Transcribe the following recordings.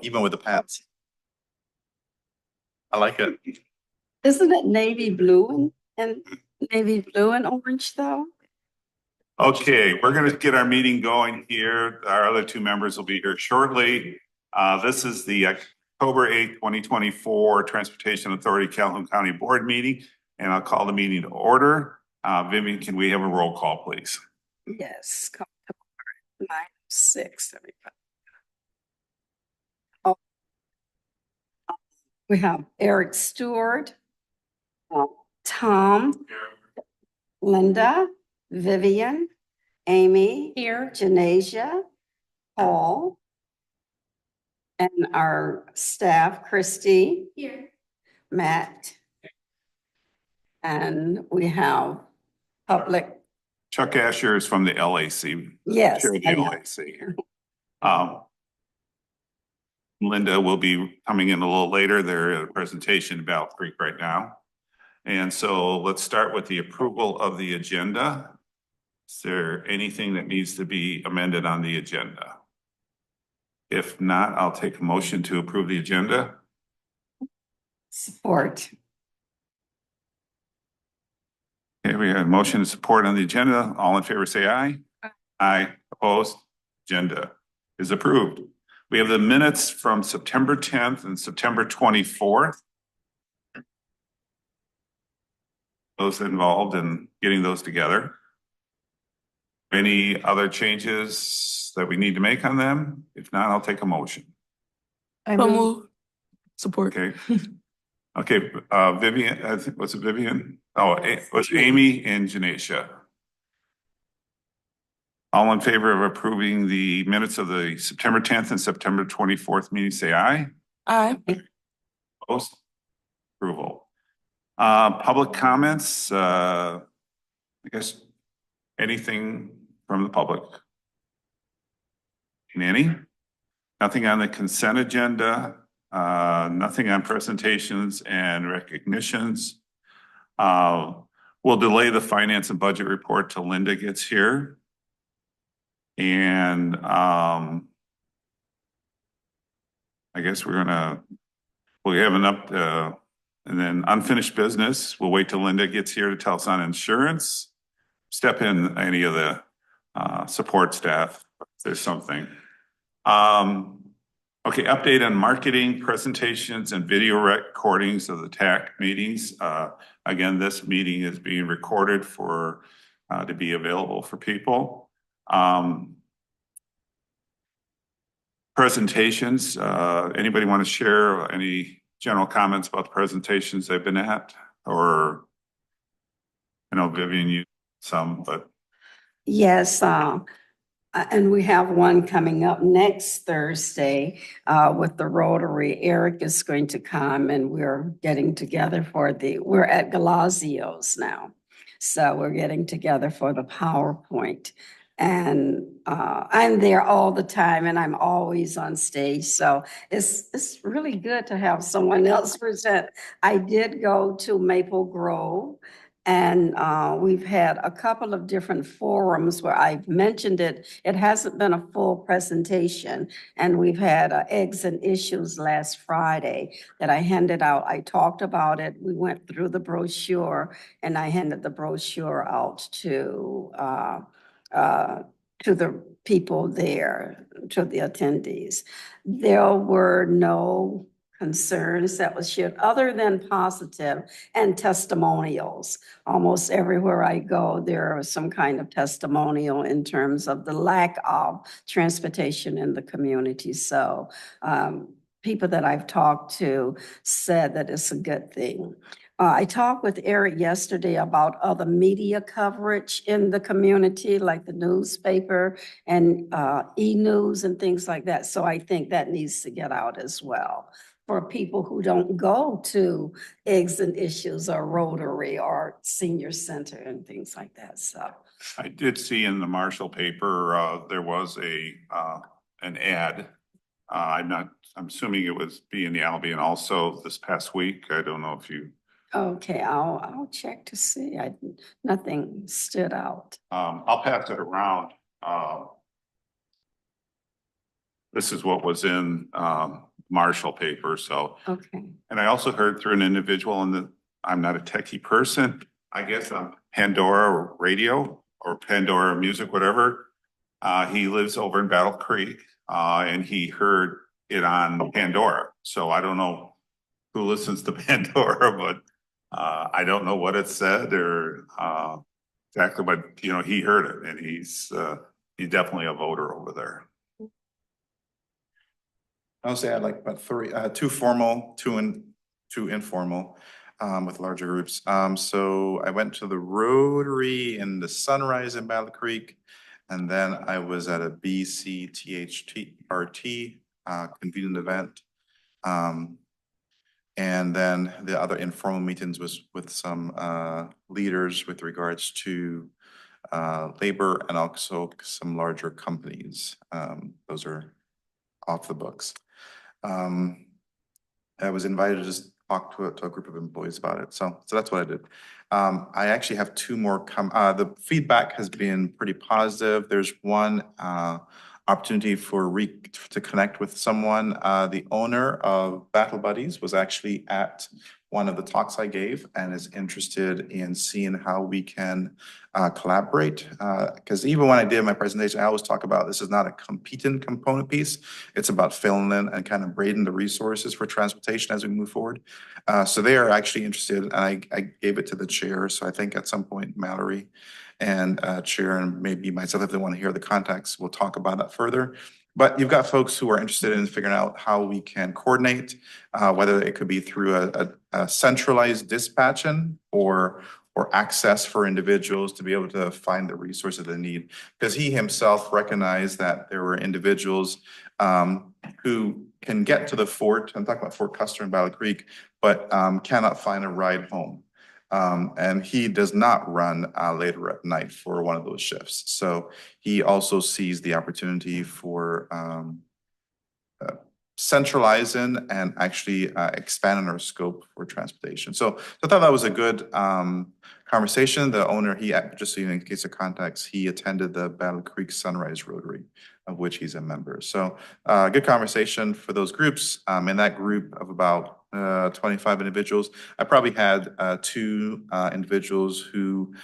even with the pants. I like it. Isn't it navy blue and navy blue and orange though? Okay, we're gonna get our meeting going here. Our other two members will be here shortly. This is the October 8th, 2024 Transportation Authority Calhoun County Board meeting, and I'll call the meeting to order. Vivian, can we have a roll call, please? Yes, come to order. 9:06, everybody. Oh, we have Eric Stewart, Tom, Linda, Vivian, Amy, here, Janasia, Paul, and our staff, Christy, here, Matt, and we have public. Chuck Asher is from the LAC. Yes. Chair of the LAC. Linda will be coming in a little later. They're at a presentation about Creek right now. And so let's start with the approval of the agenda. Is there anything that needs to be amended on the agenda? If not, I'll take a motion to approve the agenda. Support. Okay, we have a motion to support on the agenda. All in favor, say aye. Aye. Opposed? Agenda is approved. We have the minutes from September 10th and September 24th. Those involved in getting those together. Any other changes that we need to make on them? If not, I'll take a motion. I move. Support. Okay. Okay, Vivian, I think, was it Vivian? Oh, it was Amy and Janasia. All in favor of approving the minutes of the September 10th and September 24th meeting, say aye. Aye. Opposed? Approval. Public comments, I guess anything from the public? Any? Nothing on the consent agenda, nothing on presentations and recognitions. We'll delay the finance and budget report till Linda gets here. And I guess we have and then unfinished business. We'll wait till Linda gets here to tell us on insurance. Step in any of the support staff if there's something. Okay, update on marketing, presentations, and video recordings of the TACC meetings. Again, this meeting is being recorded for to be available for people. Presentations, anybody want to share any general comments about the presentations they've been at? Or, I know Vivian, you some, but. Yes, and we have one coming up next Thursday with the Rotary. Eric is going to come and we're getting together we're at Galazio's now. So we're getting together for the PowerPoint. And I'm there all the time and I'm always on stage. So it's really good to have someone else present. I did go to Maple Grove and we've had a couple of different forums where I've mentioned it. It hasn't been a full presentation. And we've had eggs and issues last Friday that I handed out. I talked about it. We went through the brochure and I handed the brochure out to the people there, to the attendees. There were no concerns that was shared other than positive and testimonials. Almost everywhere I go, there is some kind of testimonial in terms of the lack of transportation in the community. So people that I've talked to said that it's a good thing. I talked with Eric yesterday about other media coverage in the community, like the newspaper and e-news and things like that. So I think that needs to get out as well for people who don't go to Eggs and Issues or Rotary or Senior Center and things like that. So I did see in the Marshall paper, there was an ad. I'm assuming it was in the Albion also this past week. I don't know if you. Okay, I'll check to see. Nothing stood out. I'll pass it around. This is what was in Marshall paper, so. Okay. And I also heard through an individual, and I'm not a techie person, I guess on Pandora Radio or Pandora Music, whatever. He lives over in Battle Creek, and he heard it on Pandora. So I don't know who listens to Pandora, but I don't know what it said or exactly, but he heard it, and he's definitely a voter over there. I would say I had like about three, two formal, two informal, with larger groups. So I went to the Rotary in the Sunrise in Battle Creek. And then I was at a BCTHRT, convened event. And then the other informal meetings was with some, leaders with regards to, labor and also some larger companies. Those are off the books. I was invited to just talk to a group of employees about it. So that's what I did. I actually have two more the feedback has been pretty positive. There's one, opportunity to connect with someone. The owner of Battle Buddies was actually at one of the talks I gave and is interested in seeing how we can collaborate. Because even when I did my presentation, I always talk about this is not a competent component piece. It's about filling in and kind of braiding the resources for transportation as we move forward. So they are actually interested, and I gave it to the chair. So I think at some point, Mallory and chair and maybe myself, if they want to hear the context, we'll talk about that further. But you've got folks who are interested in figuring out how we can coordinate, whether it could be through a centralized dispatching or access for individuals to be able to find the resources they need. Because he himself recognized that there were individuals who can get to the fort, I'm talking about Fort Custer and Battle Creek, but cannot find a ride home. And he does not run later at night for one of those shifts. So he also sees the opportunity for centralizing and actually expanding our scope for transportation. So I thought that was a good conversation. The owner, just so you know, in case of context, he attended the Battle Creek Sunrise Rotary, of which he's a member. So good conversation for those groups. In that group of about 25 individuals, I probably had two individuals who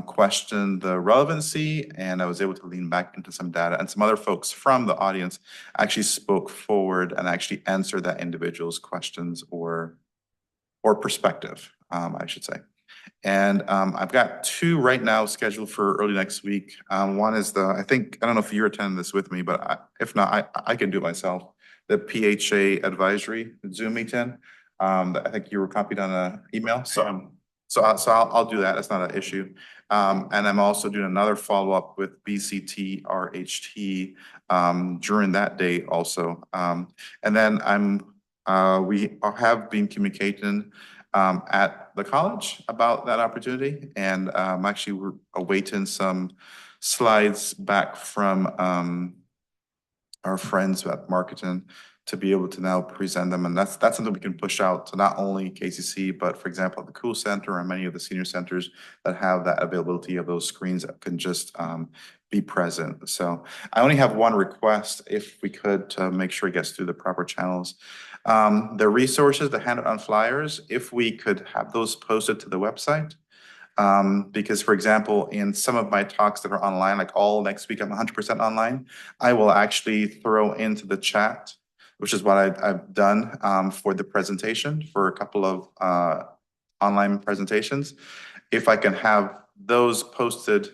questioned the relevancy, and I was able to lean back into some data, and some other folks from the audience actually spoke forward and actually answered that individual's questions or perspective, I should say. And I've got two right now scheduled for early next week. One is I don't know if you're attending this with me, but if not, I can do it myself. The PHA advisory Zoom meeting. I think you were copied on an email. So I'll do that. That's not an issue. And I'm also doing another follow-up with BCTRHT during that day also. And then we have been communicating at the college about that opportunity, and actually we're awaiting some slides back from our friends at marketing to be able to now present them, and that's something we can push out to not only KCC, but for example, the Cool Center and many of the senior centers that have that availability of those screens that can just be present. So I only have one request, if we could, to make sure it gets through the proper channels. The resources, the handout flyers, if we could have those posted to the website. Because for example, in some of my talks that are online, like all next week, I'm 100% online. I will actually throw into the chat, which is what I've done for the presentation for a couple of online presentations. If I can have those posted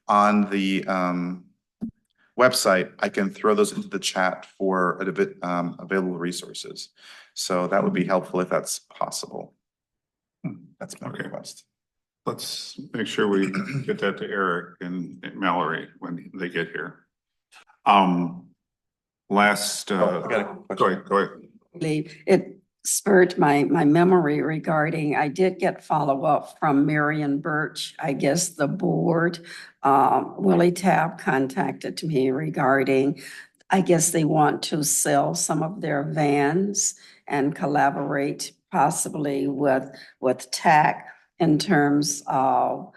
on the website, I can throw those into the chat for available resources. So that would be helpful if that's possible. That's my request. Let's make sure we get that to Eric and Mallory when they get here. Last, I got a question. go ahead. It spurred my memory regarding, I did get follow-up from Marion Birch, I guess the board. Willie Tabb contacted me regarding, I guess they want to sell some of their vans and collaborate possibly with TACC in terms of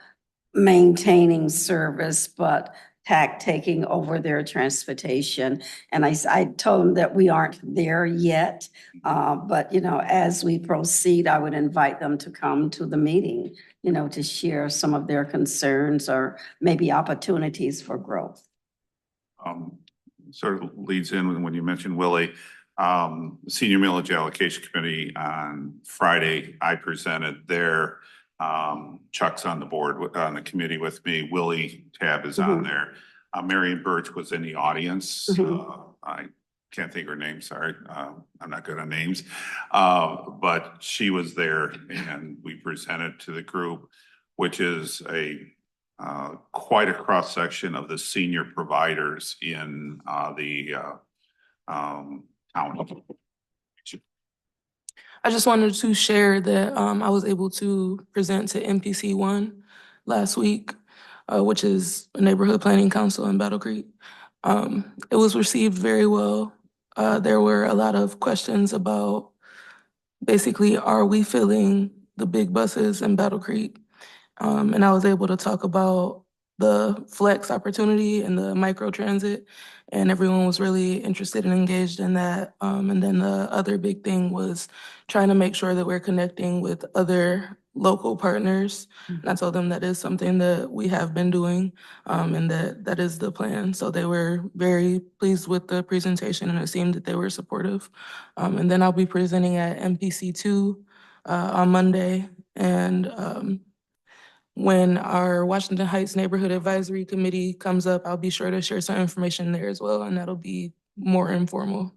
maintaining service, but TAC taking over their transportation. And I told them that we aren't there yet. But, you know, as we proceed, I would invite them to come to the meeting, you know, to share some of their concerns or maybe opportunities for growth. Sort of leads in when you mentioned Willie, Senior Millage Allocation Committee on Friday, I presented there. Chuck's on the board, on the committee with me. Willie Tab is on there. Marion Birch was in the audience. I can't think of her name, sorry. I'm not good on names. But she was there and we presented to the group, which is quite a cross section of the senior providers in the town. I just wanted to share that I was able to present to MPC1 last week, which is a neighborhood planning council in Battle Creek. It was received very well. There were a lot of questions about basically, are we filling the big buses in Battle Creek? And I was able to talk about the flex opportunity and the micro transit, and everyone was really interested and engaged in that. And then the other big thing was trying to make sure that we're connecting with other local partners. And I told them that is something that we have been doing, and that is the plan. So they were very pleased with the presentation, and it seemed that they were supportive. And then I'll be presenting at MPC2 on Monday. And when our Washington Heights Neighborhood Advisory Committee comes up, I'll be sure to share some information there as well, and that'll be more informal.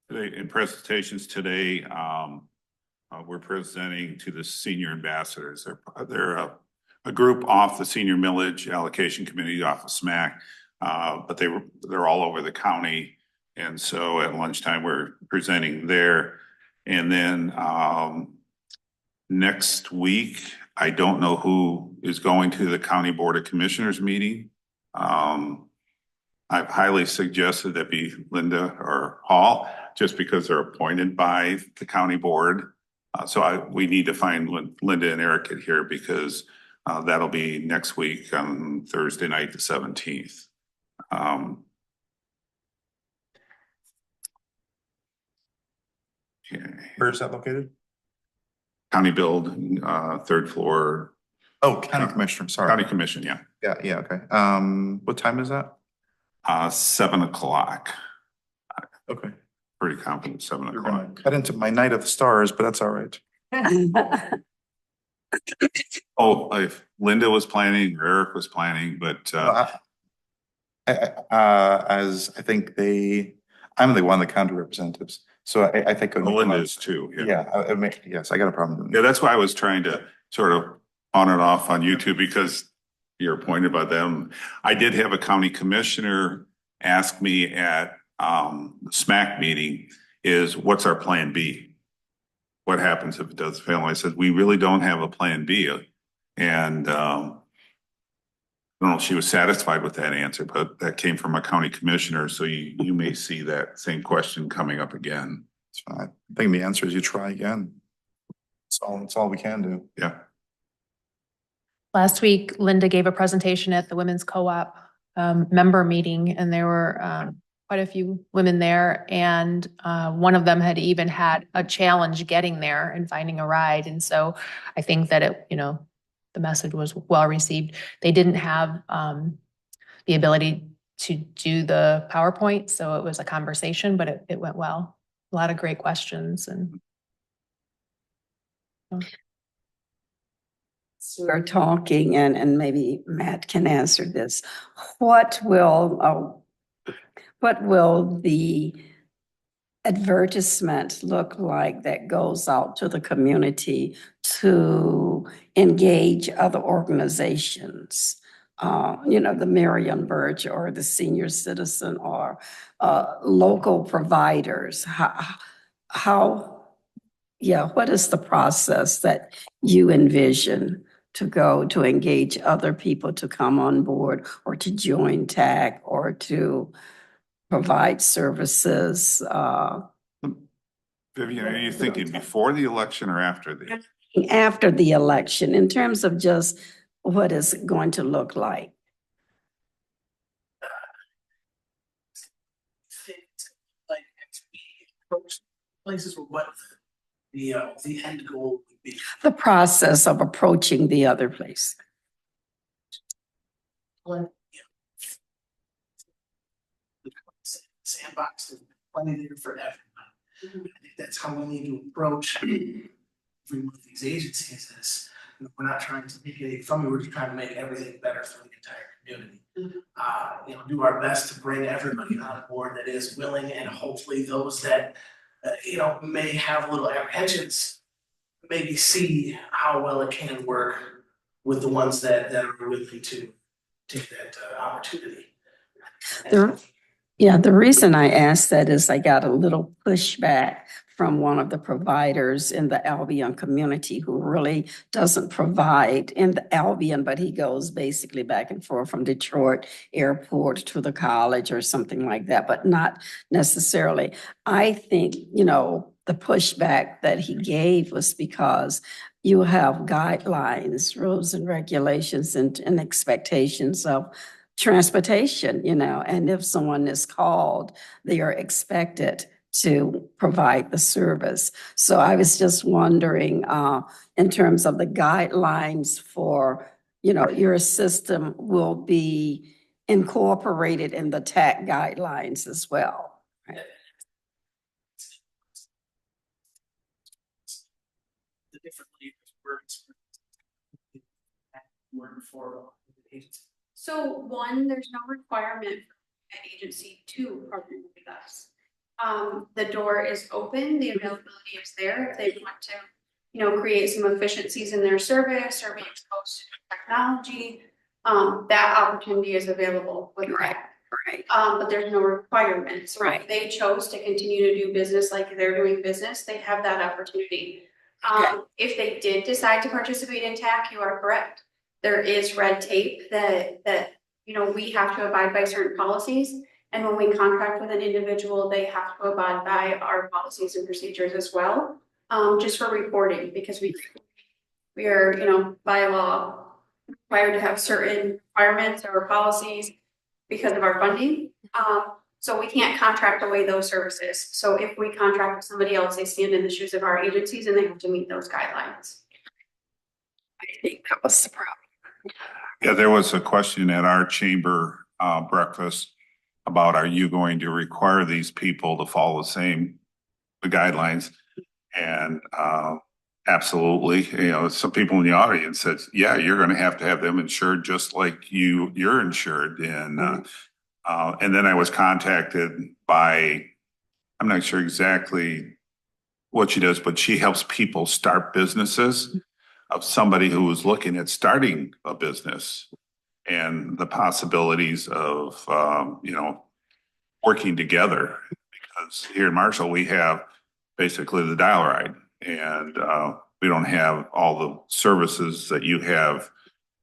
Today, in presentations today, we're presenting to the senior ambassadors. They're a group off the Senior Millage Allocation Committee off of SMAC, but they're all over the county. And so at lunchtime, we're presenting there. And then next week, I don't know who is going to the County Board of Commissioners meeting. I've highly suggested that be Linda or Paul, just because they're appointed by the county board. We need to find Linda and Eric here because that'll be next week on Thursday night, the 17th. Okay. Where is that located? County build, third floor. Oh, County Commissioner, sorry. County Commission, yeah. Yeah, okay. What time is that? 7 o'clock. Okay. Pretty confident, 7 o'clock. Cut into my night of the stars, but that's all right. Oh, if Linda was planning, or Eric was planning, but as I think I'm one of the county representatives, so I think. Linda is too. Yeah, yes, I got a problem doing Yeah, that. that's why I was trying to sort of on and off on YouTube because you're appointed by them. I did have a county commissioner ask me at the SMAC meeting what's our plan B? What happens if it does fail? And I said, we really don't have a plan B. And I don't know if she was satisfied with that answer, but that came from a county commissioner. So you may see that same question coming up again. It's fine. I think the answer is you try again. It's all we can do. Yeah. Last week, Linda gave a presentation at the Women's Co-op member meeting, and there were quite a few women there. And one of them had even had a challenge getting there and finding a ride. And so I think that the message was well received. They didn't have the ability to do the PowerPoint, so it was a conversation, but it went well. A lot of great questions. And we're talking, and maybe Matt can answer this. What will the advertisement look like that goes out to the community to engage other organizations? The Marion Birch or the Senior Citizen or local providers. What is the process that you envision to go to engage other people to come on board or to join TACC or to provide services? Vivian, are you thinking before the election or after the? After the election, in terms of just what is it going to look like? approach places or what the end goal would be. The process of approaching the other place. Well, the sandbox is plenty there for everyone. I think that's how we need to approach every one of these agencies is, we're not trying to make it from, we're just trying to make everything better for the entire community. Do our best to bring everybody on board that is willing, and hopefully those that, may have little apprehensions, maybe see how well it can work with the ones that are willing to take that opportunity. The reason I asked that is I got a little pushback from one of the providers in the Albion community who really doesn't provide in the Albion, but he goes basically back and forth from Detroit airport to the college or something like that, but not necessarily. I think, the pushback that he gave was because you have guidelines, rules and regulations and expectations of transportation, and if someone is called, they are expected to provide the service. So I was just wondering, in terms of the guidelines for, your system will be incorporated in the TACC guidelines as well. Right? The different words word for the agency. So one, there's no requirement for an agency to partner with us. The door is open, the availability is there if they want to, create some efficiencies in their service or be exposed to technology. That opportunity is available with that. Right. But there's no requirement. So Right. if they chose to continue to do business like they're doing business, they have that opportunity. If they did decide to participate in TACC, you are correct. There is red tape that we have to abide by certain policies. And when we contract with an individual, they have to abide by our policies and procedures as well, just for reporting, because we are, by law required to have certain requirements or policies because of our funding. So we can't contract away those services. So if we contract with somebody else, they stand in the shoes of our agencies and they have to meet those guidelines. I think that was the problem. Yeah, there was a question at our chamber breakfast about, are you going to require these people to follow the guidelines? And absolutely, some people in the audience said, yeah, you're going to have them insured just like you're insured. And then I was contacted by, I'm not sure exactly what she does, but she helps people start businesses, of somebody who was looking at starting a business and the possibilities of, working together. Because here in Marshall, we have basically the dial ride, and we don't have all the services that you have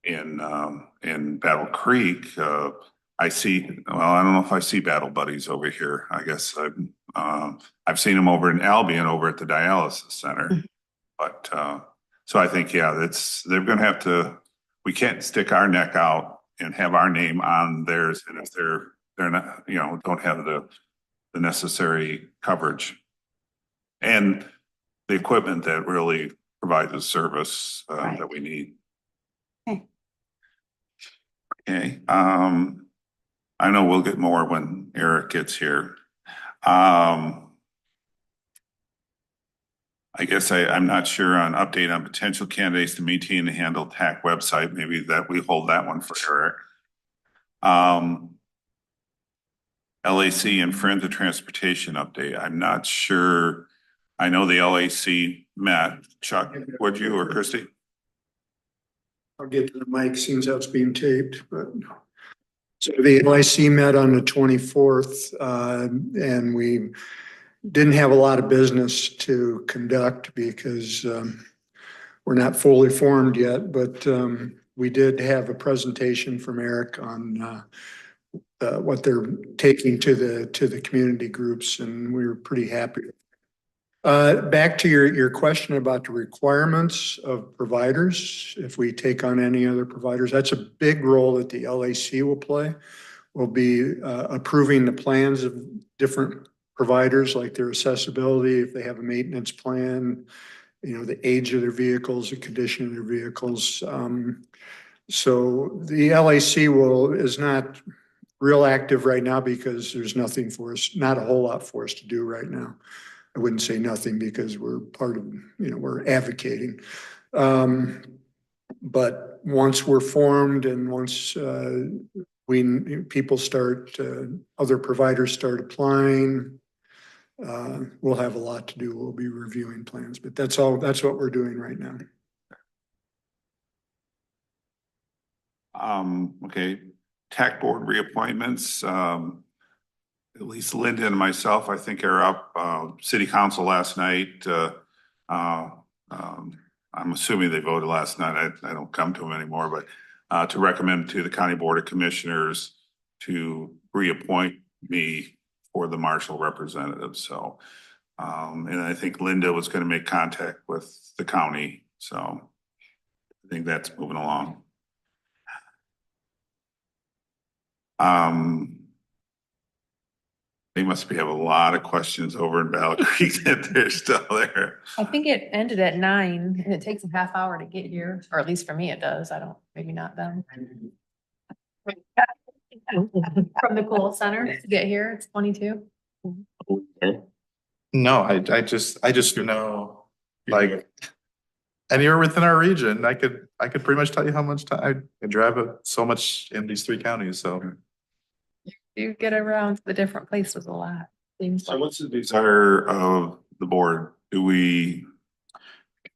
in Battle Creek. I don't know if I see Battle Buddies over here. I guess I've seen them over in Albion, over at the dialysis center. But so I think, they're going to have to. We can't stick our neck out and have our name on theirs, and if they're not, don't have the necessary coverage and the equipment that really provides the service Right. that we need. Okay. Okay. I know we'll get more when Eric gets here. I guess I'm not sure on update on potential candidates to maintain and handle TACC website. Maybe that we hold that one for Eric. LAC and Friends of Transportation update. I'm not sure. I know the LAC met. Chuck, would you, or Christy? I'll get to the mic, seems how it's being taped, but. So the LIC met on the 24th, and we didn't have a lot of business to conduct because we're not fully formed yet, but we did have a presentation from Eric on what they're taking to the community groups, and we were pretty happy. Back to your question about the requirements of providers, if we take on any other providers, that's a big role that the LAC will play. We'll be approving the plans of different providers, like their accessibility, if they have a maintenance plan, you know, the age of their vehicles, the condition of their vehicles. So the LAC is not real active right now because there's nothing for us, not a whole lot for us to do right now. I wouldn't say nothing because we're part of, you know, we're advocating. But once we're formed and once people start, other providers start applying, we'll have a lot to do. We'll be reviewing plans, but that's what we're doing right now. Okay, TACC Board reappointments, at least Linda and myself, I think are up, City Council last night, I'm assuming they voted last night. I don't come to them anymore, but to recommend to the County Board of Commissioners to reappoint me for the Marshall representative. So, and I think Linda was going to make contact with the county. So I think that's moving along. They must have a lot of questions over in Battle Creek that they're still there. I think it ended at 9 and it takes a half hour to get here, or at least for me it does. I don't, maybe not them. From the Cool Center to get here, it's 22. No, I just know, like, and you're within our region. I could pretty much tell you how much time I drive so much in these 3 counties, so. You get around to the different places a lot. Seems So like. what's the desire of the board? Do we?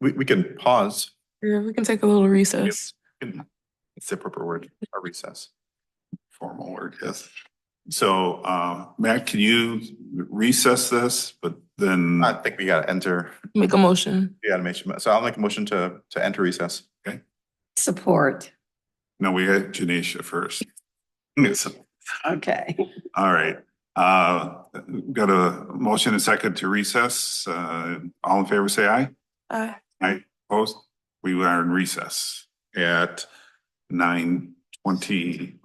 We can pause. Yeah, we can take a little recess. It's the proper word, a recess. Formal word, yes. So, Matt, can you recess this, but then? I think we gotta enter, Make a motion. we gotta make, so I'll make a motion to enter recess. Okay. Support. No, we had Janisha first. Yes. Okay. All right. Got a motion and second to recess. All in favor, say aye. Aye. Aye. Opposed? We are in recess at 9:20.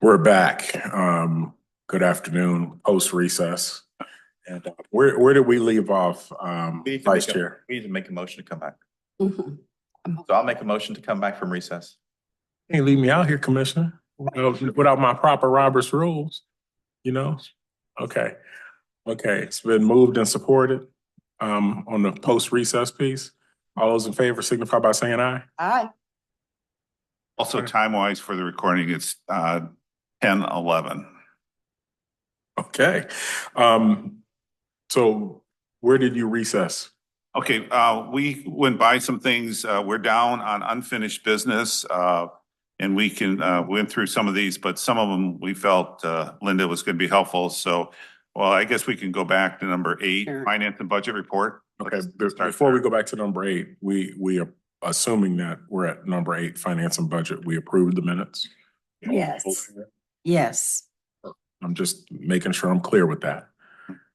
We're back. Good afternoon, post recess. And where did we leave off, Vice Chair? We need to make a motion to come back. Mhm. So I'll make a motion to come back from recess. Can't leave me out here, Commissioner, without my proper Robert's rules, you know? Okay. Okay, it's been moved and supported on the post recess piece. All those in favor signify by saying aye. Aye. Also, time-wise for the recording, it's 10:11. Okay. So where did you recess? Okay, we went by some things. We're down on unfinished business. And we can, went through some of these, but some of them we felt Linda was going to be helpful. So, well, I guess we can go back to number 8, Sure. Finance and Budget Report. Okay, Let's start before we there. go back to number 8, we are assuming that we're at number 8, Finance and Budget. We approved the minutes. Yes. Yes. I'm just making sure I'm clear with that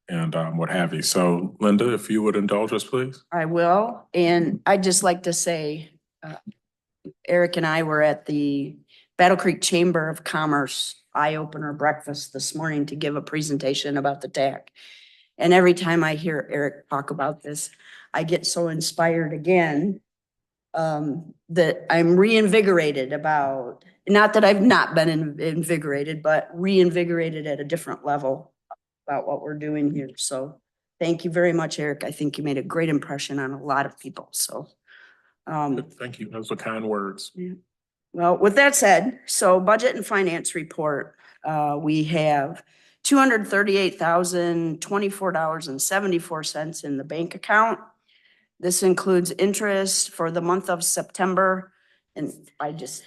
and what have you. So Linda, if you would indulge us, please. I will. And I'd just like to say, Eric and I were at the Battle Creek Chamber of Commerce eye-opener breakfast this morning to give a presentation about the TACC. And every time I hear Eric talk about this, I get so inspired again that I'm reinvigorated about, not that I've not been invigorated, but reinvigorated at a different level about what we're doing here. So thank you very much, Eric. I think you made a great impression on a lot of people. So Thank you. Those were kind words. well, with that said, so budget and finance report, we have $238,024.74 in the bank account. This includes interest for the month of September, and I just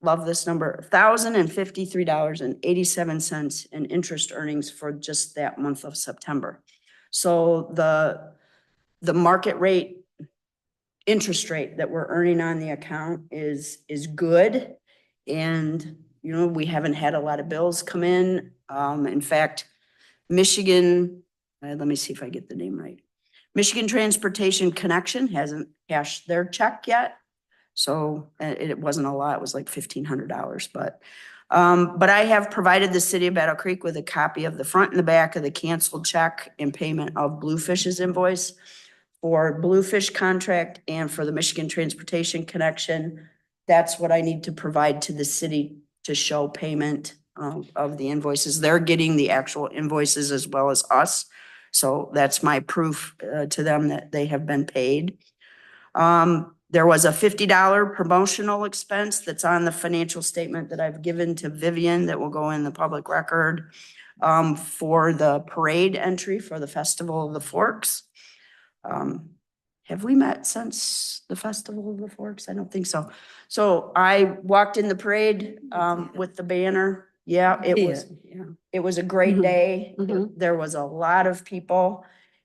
love this number, $1,053.87 in interest earnings for just that month of September. So the market rate interest rate that we're earning on the account is good. And, you know, we haven't had a lot of bills come in. In fact, Michigan, let me see if I get the name right. Michigan Transportation Connection hasn't cashed their check yet. So it wasn't a lot, it was like $1,500, but But I have provided the city of Battle Creek with a copy of the front and the back of the canceled check and payment of Bluefish's invoice for Bluefish contract and for the Michigan Transportation Connection. That's what I need to provide to the city to show payment of the invoices. They're getting the actual invoices as well as us. So that's my proof to them that they have been paid. There was a $50 promotional expense that's on the financial statement that I've given to Vivian that will go in the public record for the parade entry for the Festival of the Forks. Have we met since the Festival of the Forks? I don't think so. So I walked in the parade with the banner. Yeah, it was a great day. There was a lot of people.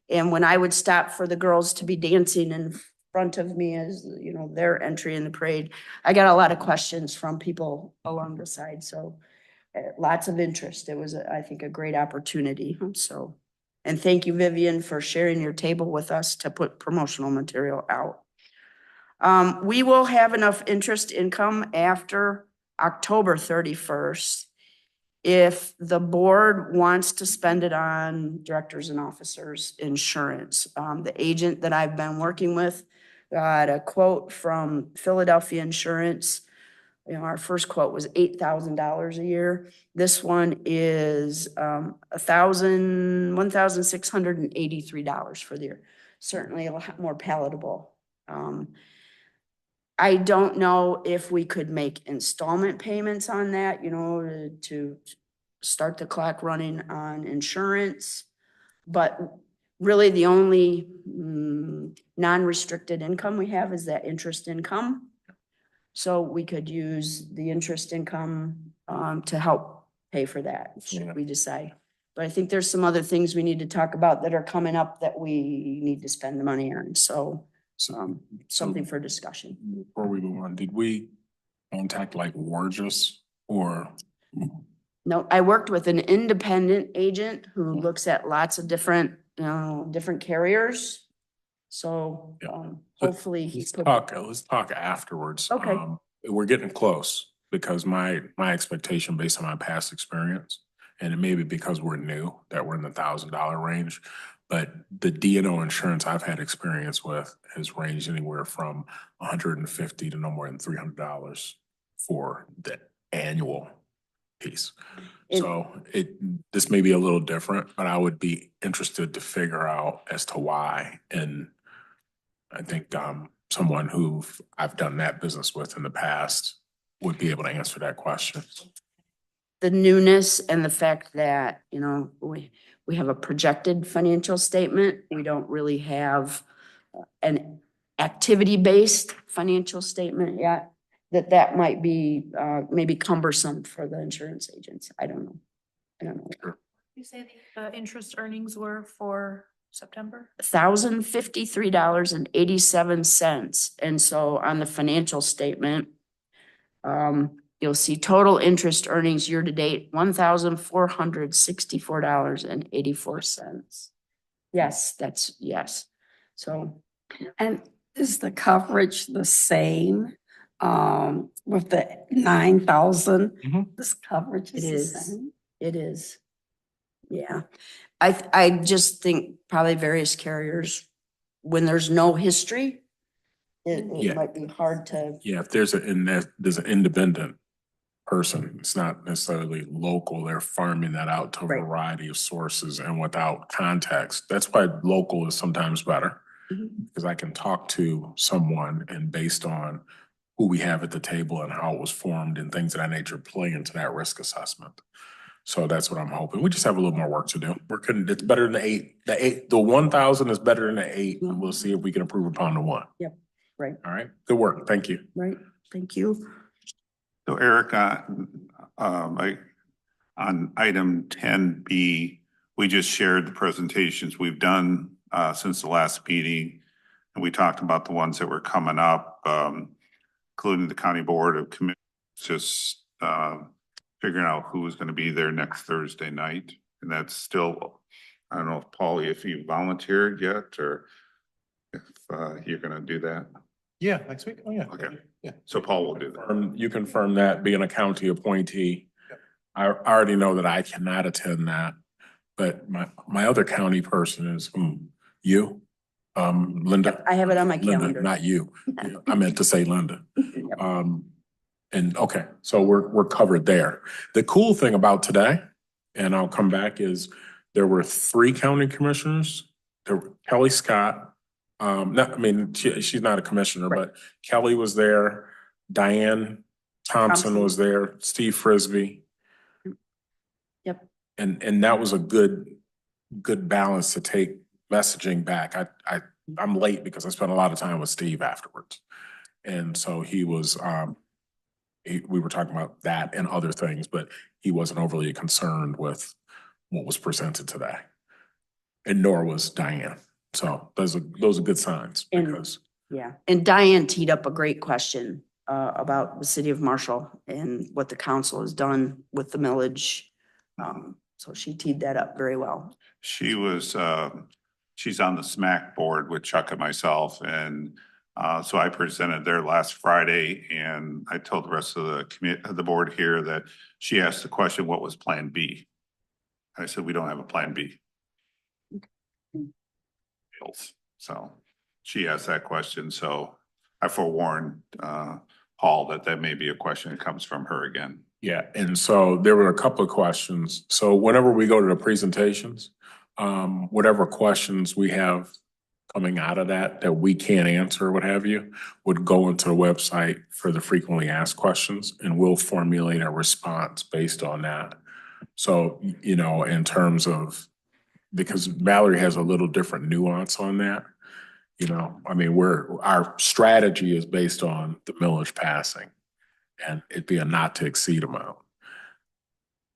And when I would stop for the girls to be dancing in front of me as, you know, their entry in the parade, I got a lot of questions from people along the side. So lots of interest. It was, I think, a great opportunity. So, and thank you, Vivian, for sharing your table with us to put promotional material out. We will have enough interest income after October 31st. If the board wants to spend it on directors and officers insurance, the agent that I've been working with got a quote from Philadelphia Insurance. You know, our first quote was $8,000 a year. This one is $1,683 for the year. Certainly a lot more palatable. I don't know if we could make installment payments on that, you know, to start the clock running on insurance. But really the only non-restricted income we have is that interest income. So we could use the interest income to help pay for that, should we decide. But I think there's some other things we need to talk about that are coming up that we need to spend the money on. So something for discussion. Before we move on, did we contact like Wargis or? No, I worked with an independent agent who looks at lots of different, different carriers. So hopefully Let's talk afterwards. Okay. We're getting close because my expectation based on my past experience, and it may be because we're new, that we're in the $1,000 range, but the D&O insurance I've had experience with has ranged anywhere from $150 to no more than $300 for the annual piece. So this may be a little different, but I would be interested to figure out as to why. And I think someone who I've done that business with in the past would be able to answer that question. The newness and the fact that, you know, we have a projected financial statement. We don't really have an activity-based financial statement yet. That might be maybe cumbersome for the insurance agents. I don't know. You say the interest earnings were for September? $1,053.87. And so on the financial statement, you'll see total interest earnings year to date, $1,464.84. Yes, yes. So. And is the coverage the same with the 9,000? This coverage is the same? It is. Yeah. I just think probably various carriers, when there's no history, it might be hard to. Yeah, if there's an independent person, it's not necessarily local, they're farming that out to a variety of sources and without context. That's why local is sometimes better. Because I can talk to someone and based on who we have at the table and how it was formed and things of that nature play into that risk assessment. So that's what I'm hoping. We just have a little more work to do. It's better than the 1,000 is better than the 8. And we'll see if we can improve upon the 1. Yep. Right. All right. Good work. Thank you. Right. Thank you. So Eric, on item 10B, we just shared the presentations we've done since the last meeting. And we talked about the ones that were coming up, including the County Board of Commissioners, just figuring out who's going to be there next Thursday night. And that's still, I don't know if Paul, if you volunteered yet or if you're going to do that. Yeah, next week. Oh, yeah. Okay. Yeah. So Paul will do that. You confirm that being a county appointee, I already know that I cannot attend that, but my other county person is you, Linda. I have it on my Linda, calendar. not you. I meant to say Linda. Yep. And okay, so we're covered there. The cool thing about today, and I'll come back, is there were 3 county commissioners. There were Kelly Scott, not, I mean, she's not a commissioner, Right. but Kelly was there, Diane Thompson was there, Steve Frisbee. Yep. And that was a good balance to take messaging back. I'm late because I spent a lot of time with Steve afterwards. And so he was, we were talking about that and other things, but he wasn't overly concerned with what was presented today. And nor was Diane. So those are good signs And- because. Yeah, and Diane teed up a great question about the city of Marshall and what the council has done with the millage. So she teed that up very well. She was, she's on the SMAC board with Chuck and myself, and so I presented there last Friday, and I told the rest of the board here that she asked the question, what was Plan B? I said, we don't have a Plan B. So she asked that question, so I forewarned Paul that may be a question that comes from her again. Yeah, and so there were a couple of questions. So whenever we go to the presentations, whatever questions we have coming out of that we can't answer, what have you, would go into the website for the frequently asked questions, and we'll formulate a response based on that. So, you know, in terms of, because Valerie has a little different nuance on that. You know, I mean, our strategy is based on the millage passing and it'd be a not to exceed amount.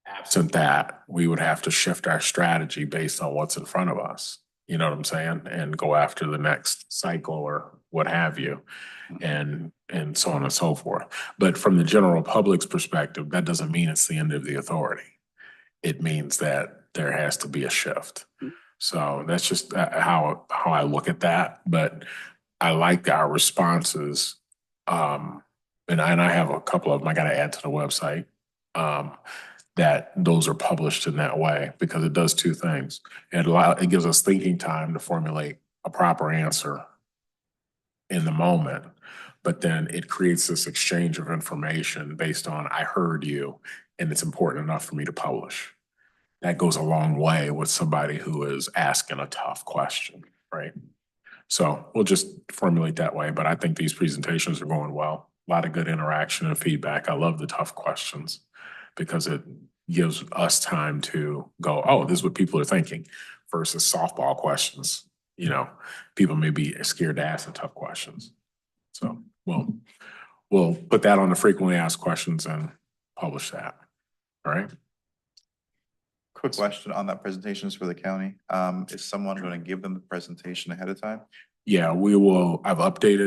Absent that, we would have to shift our strategy based on what's in front of us. You know what I'm saying? And go after the next cycle or what have you, and so on and so forth. But from the general public's perspective, that doesn't mean it's the end of the authority. It means that there has to be a shift. So that's just how I look at that. But I like our responses. And I have a couple of them I got to add to the website. That those are published in that way because it does 2 things. It gives us thinking time to formulate a proper answer in the moment, but then it creates this exchange of information based on, I heard you, and it's important enough for me to publish. That goes a long way with somebody who is asking a tough question, right? So we'll just formulate that way, but I think these presentations are going well. A lot of good interaction and feedback. I love the tough questions because it gives us time to go, oh, this is what people are thinking versus softball questions. You know, people may be scared to ask the tough questions. So we'll put that on the frequently asked questions and publish that. All right. Quick question on that presentations for the county. Is someone going to give them the presentation ahead of time? Yeah, we will. I've made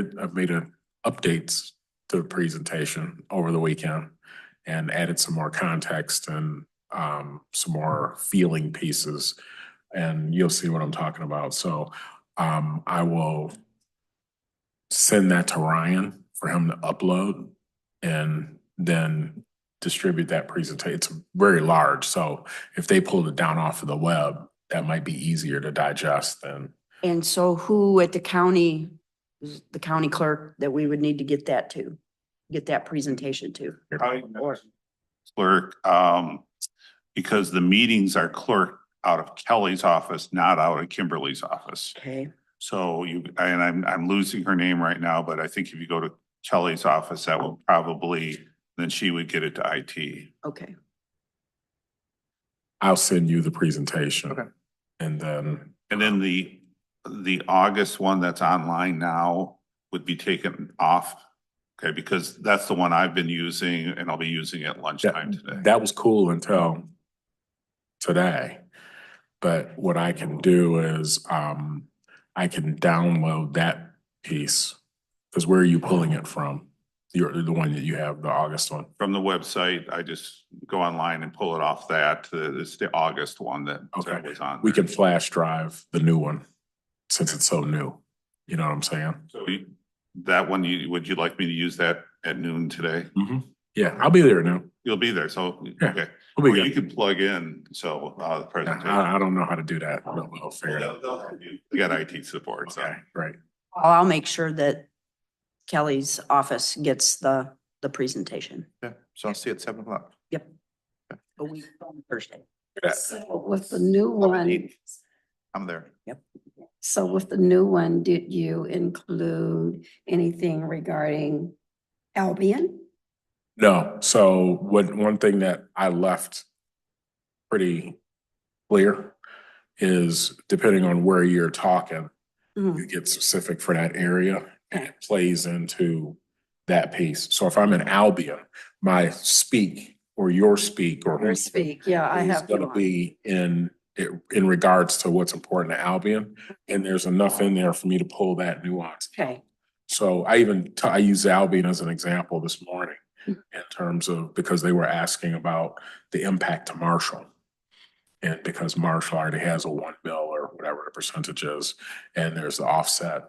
updates to the presentation over the weekend and added some more context and some more feeling pieces. And you'll see what I'm talking about. So I will send that to Ryan for him to upload and then distribute that presentation. It's very large. So if they pulled it down off of the web, that might be easier to digest than. And so who at the county, is the county clerk that we would need to get that presentation to? Clerk, because the meetings are clerked out of Kelly's office, not out of Kimberly's office. Okay, So I'm losing her name right now, but I think if you go to Kelly's office, that will probably, then she would get it to IT. okay. I'll send you the presentation. Okay. And then the August one that's online now would be taken off. Okay, because that's the one I've been using and I'll be using at lunchtime today. That was cool until today. But what I can do is I can download that piece. Because where are you pulling it from? You're the one that you have, the August one. From the website, I just go online and pull it off that. It's the August one that was on. We there. can flash drive the new one since it's so new. You know what I'm saying? So that one, would you like me to use that at noon today? Yeah, I'll be there now. You'll be there, so, Yeah, okay. we'll be Well, you good. can plug in, so, the presentation. I don't know how to do that. We'll figure it out. We got IT support, so. Okay, great. I'll make sure that Kelly's office gets the presentation Yeah, so I'll see you at 7 o'clock. a week from Thursday. So with the new one, I'm there. so with the new one, did you include anything regarding Albion? No, so one thing that I left pretty clear is depending on where you're talking, Mhm. you get specific for that area and it plays into that piece. So if I'm in Albion, my speak or your speak or Or speak, yeah, I is have. gonna one. be in regards to what's important to Albion. And there's enough in there for me to pull that nuance. Okay, So I use Albion as an example this morning in terms of, because they were asking about the impact to Marshall. And because Marshall already has a 1 mil or whatever the percentage is, and there's the offset.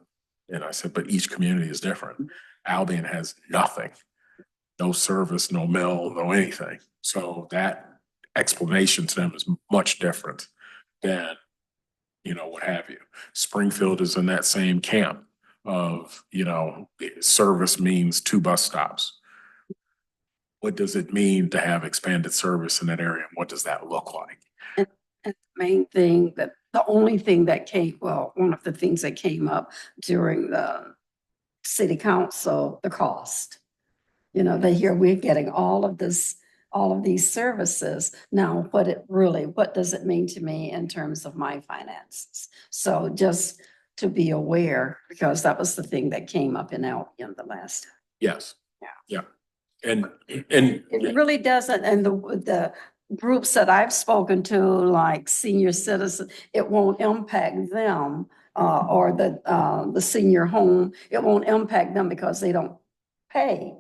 And I said, but each community is different. Albion has nothing, no service, no mill, no anything. So that explanation to them is much different than, what have you. Springfield is in that same camp of, service means 2 bus stops. What does it mean to have expanded service in that area? And what does that look like? and the main thing the only thing that came, well, one of the things that came up during the city council, the cost. They hear we're getting all of these services. Now, what does it mean to me in terms of my finances? So just to be aware, because that was the thing that came up in the last time. Yes. Yeah. Yeah. And It really doesn't, and the groups that I've spoken to, like senior citizens, it won't impact them, or the senior home, it won't impact them because they don't pay,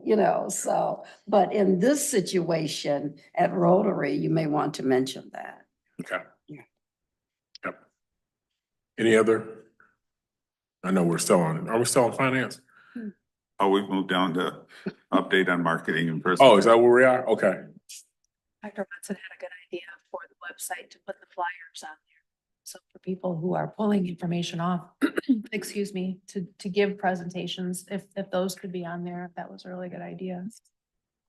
so, but in this situation at Rotary, you may want to mention that. okay. Yeah. Yep. Any other? I know are we still on finance? Oh, we've moved down to update on marketing and person. Oh, is that where we are? Okay. Dr. Watson had a good idea for the website to put the flyers on there. So for people who are pulling information off, excuse me, to give presentations, if those could be on there, that was a really good idea.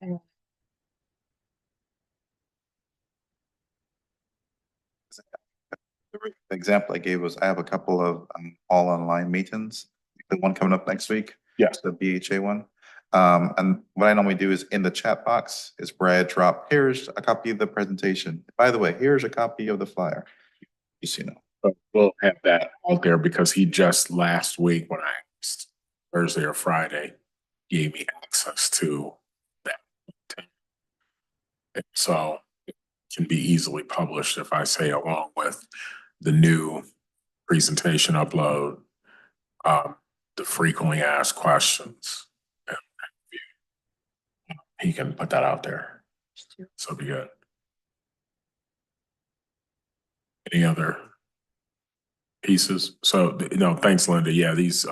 And The example I gave was I have a couple of all online meetings. The one coming up next week. Yes. The BHA one. And what I normally do is in the chat box is where I drop, here's a copy of the presentation. By the way, here's a copy of the flyer. You see now. But we'll have that out there because he just last week when I asked Thursday or Friday gave me access to that. And so it can be easily published if I say along with the new presentation upload, the frequently asked questions. He can put that out there. So it'll be good. Any other pieces? So, thanks, Linda. Yeah, these,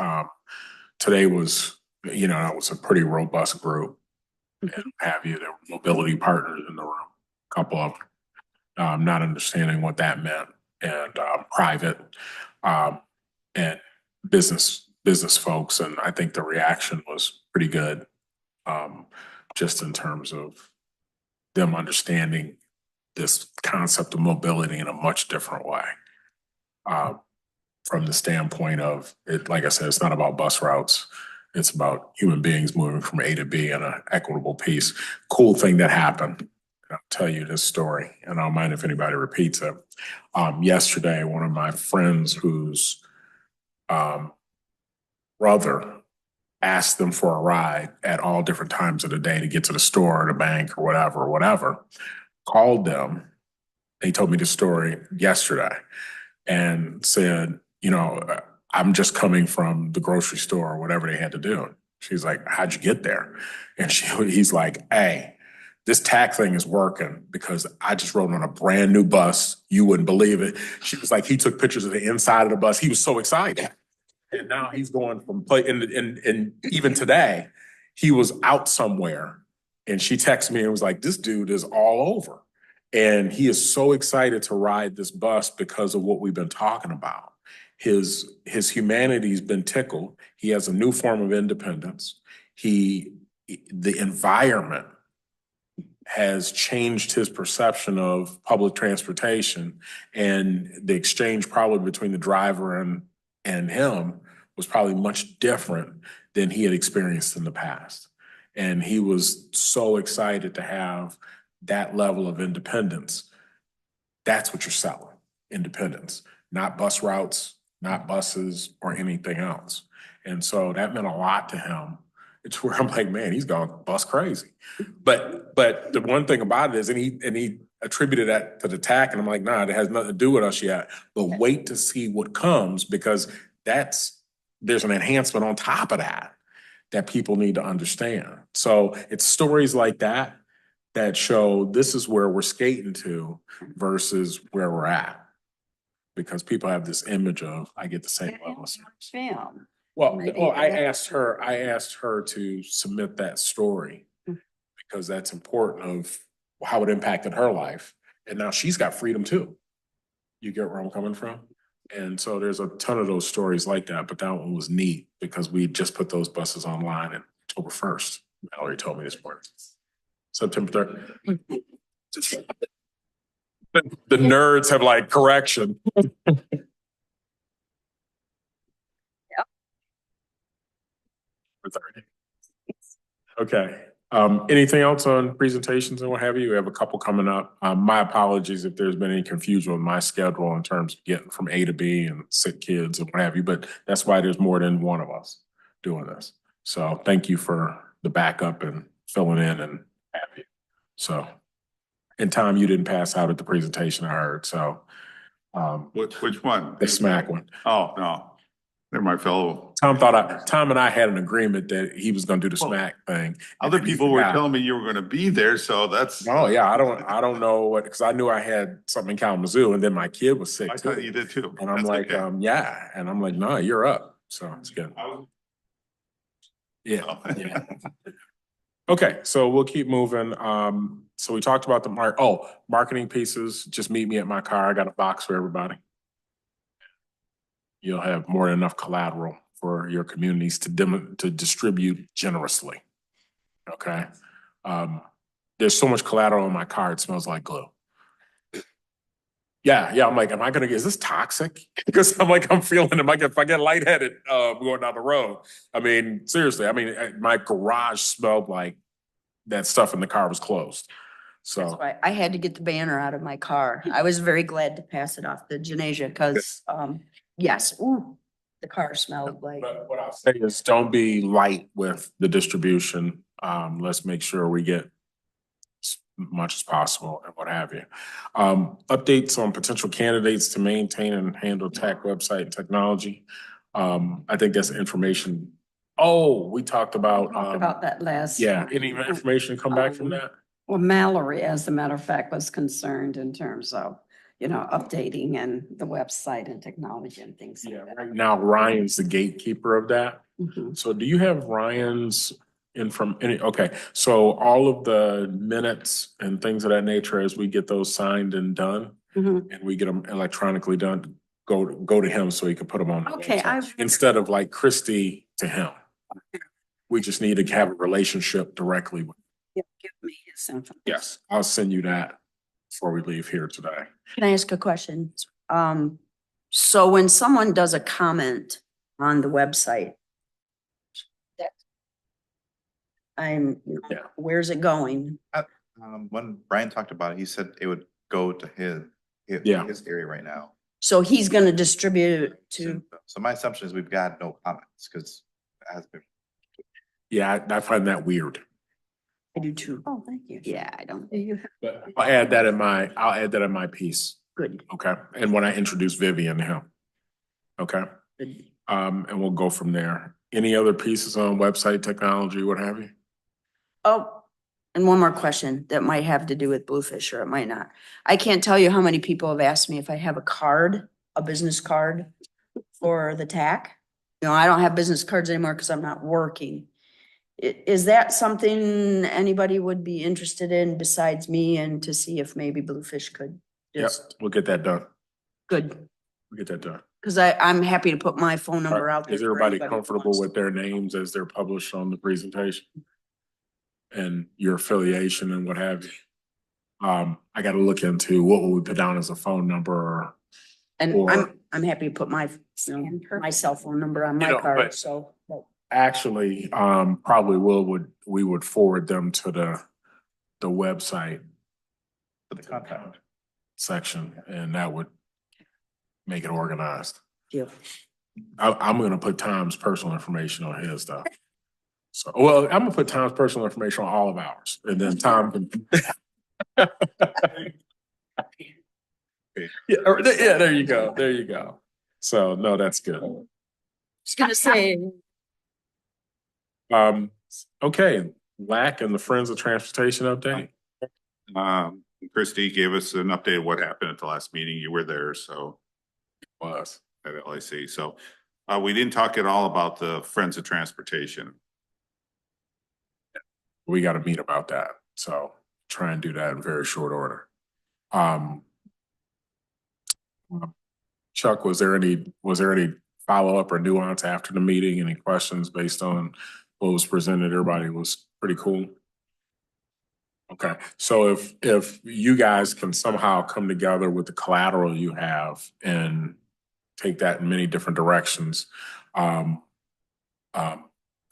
today was, that was a pretty robust group. And have you, there were mobility partners in the room, a couple of them, not understanding what that meant, and private, and business folks. And I think the reaction was pretty good, just in terms of them understanding this concept of mobility in a much different way. From the standpoint of it, like I said, it's not about bus routes. It's about human beings moving from A to B in an equitable piece. Cool thing that happened. I'll tell you this story, and I don't mind if anybody repeats it. Yesterday, one of my friends whose brother asked them for a ride at all different times of the day to get to the store or the bank or whatever, called them. They told me the story yesterday and said, I'm just coming from the grocery store or whatever they had to do. She's like, how'd you get there? And he's like, hey, this TACC thing is working because I just rode on a brand new bus. You wouldn't believe it. She was like, he took pictures of the inside of the bus. He was so excited. And now he's going from and even today, he was out somewhere And she texted me and was like, this dude is all over. And he is so excited to ride this bus because of what we've been talking about. His humanity's been tickled. He has a new form of independence. The environment has changed his perception of public transportation, and the exchange probably between the driver and him was probably much different than he had experienced in the past. And he was so excited to have that level of independence. That's what you're selling, independence, not bus routes, not buses or anything else. And so that meant a lot to him. It's where I'm like, man, he's gone bus crazy. But the one thing about it is, and he attributed that to the TAC, and I'm like, nah, it has nothing to do with us yet. But wait to see what comes, because there's an enhancement on top of that people need to understand. So it's stories like that that show this is where we're skating to versus where we're at. Because people have this image of, I get the same level of service. Film. Well, Maybe I that- asked her to submit that story because that's important of how it impacted her life. And now she's got freedom too. You get where I'm coming from? And so there's a ton of those stories like that, but that one was neat because we just put those buses online on October 1st. Mallory told me this morning. September 3rd. The nerds have like correction. Okay. Anything else on presentations and what have you? We have a couple coming up. My apologies if there's been any confusion with my schedule in terms of getting from A to B and sick kids and what have you, but that's why there's more than one of us doing this. So thank you for the backup and filling in and have you. So, and Tom, you didn't pass out at the presentation, I heard, so. Which one? The SMAC one. Oh, no. They're my fellow. Tom and I had an agreement that he was gonna do the SMAC thing. Other and he people were forgot. telling me you were gonna be there, so that's. Oh, yeah, I don't know what, because I knew I had something in Kalamazoo and then my kid was sick I thought you too. did too. And I'm That's like, okay. yeah, and I'm like, no, you're up, so it's good. Yeah, Oh. yeah. Okay, so we'll keep moving. So we talked about the marketing pieces. Just meet me at my car. I got a box for everybody. You'll have more than enough collateral for your communities to distribute generously. Okay. There's so much collateral in my car, it smells like glue. Yeah, I'm like, am I gonna is this toxic? Because I'm like, I'm feeling it. If I get lightheaded going down the road. I mean, seriously, my garage smelled like that stuff in the car was closed. That's So, why I had to get the banner out of my car. I was very glad to pass it off to Janasia because, yes, the car smelled like. but what I'll say is don't be light with the distribution. Let's make sure we get as much as possible and what have you. Updates on potential candidates to maintain and handle TACC website and technology. I think that's information. Oh, we talked about. Talked about that last. Yeah, any information come back from that? Well, Mallory, as a matter of fact, was concerned in terms of, updating and the website and technology and things Yeah, like that. right now Ryan's the gatekeeper of that. Mhm. So do you have Ryan's okay, so all of the minutes and things of that nature, as we get those signed and done, Mhm. and we get them electronically done, go to him so he can put them on the Okay, website. Instead of like Christie to him. We just need to have a relationship directly with. Yeah, give me his information. Yes, I'll send you that before we leave here today. Can I ask a question? So when someone does a comment on the website, Yeah. where's it going? When Brian talked about it, he said it would go to Yeah. his area right now. So he's gonna distribute it to, So my assumption is we've got no comments because it has been. Yeah, I find that weird. I do too. Oh, thank you. Yeah, I don't, Do you have- But I'll add that in my piece, good, okay? And when I introduce Vivian to him. Okay? good. And we'll go from there. Any other pieces on website technology, what have you? Oh, and one more question that might have to do with Bluefish or it might not. I can't tell you how many people have asked me if I have a card, a business card for the TAC. I don't have business cards anymore because I'm not working. Is that something anybody would be interested in besides me, and to see if maybe Bluefish could Yep, just, we'll get that done. good. We'll get that done. Cause I'm happy to put my phone number out there. Is for everybody anybody who comfortable wants with their names as they're published on the presentation? And your affiliation and what have you? I gotta look into what would we put down as a phone number or, And or- I'm happy to put my, my cell phone number on You my know, card, but- so. actually, probably we would forward them to the website, the contact section, and that would make it organized. Yeah. I'm gonna put Tom's personal information on his stuff. So, well, I'm gonna put Tom's personal information on all of ours, and then Tom can. Yeah, there you go, there you go. So, no, that's good. Just gonna say, Okay, LAC and the Friends of Transportation update. Christie gave us an update of what happened at the last meeting. You were there, so Was. at LIC. So we didn't talk at all about the Friends of Transportation. We got to meet about that. So try and do that in very short order. Chuck, was there any follow-up or nuance after the meeting? Any questions based on what was presented? Everybody was pretty cool. Okay, so if you guys can somehow come together with the collateral you have and take that in many different directions,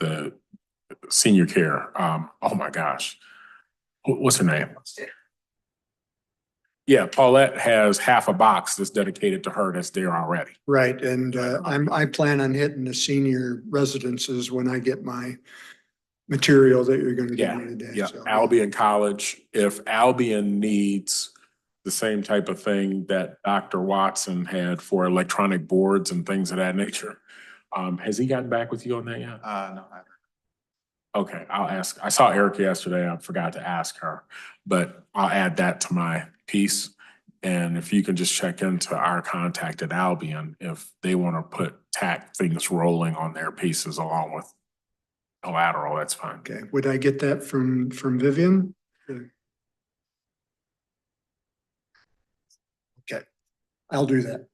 the senior care, oh my gosh, what's her name? Yeah, Paulette has half a box that's dedicated to her that's there already. Right, and I plan on hitting the senior residences when I get my material that you're gonna give me today. Yeah, so. Albion College, if Albion needs the same type of thing that Dr. Watson had for electronic boards and things of that nature, has he gotten back with you on that yet? No, I haven't. Okay, I'll ask. I saw Erica yesterday. I forgot to ask her, but I'll add that to my piece. And if you can just check into our contact at Albion, if they want to put TACC things rolling on their pieces along with collateral, that's fine. Okay, would I get that from Vivian? Okay, I'll do that.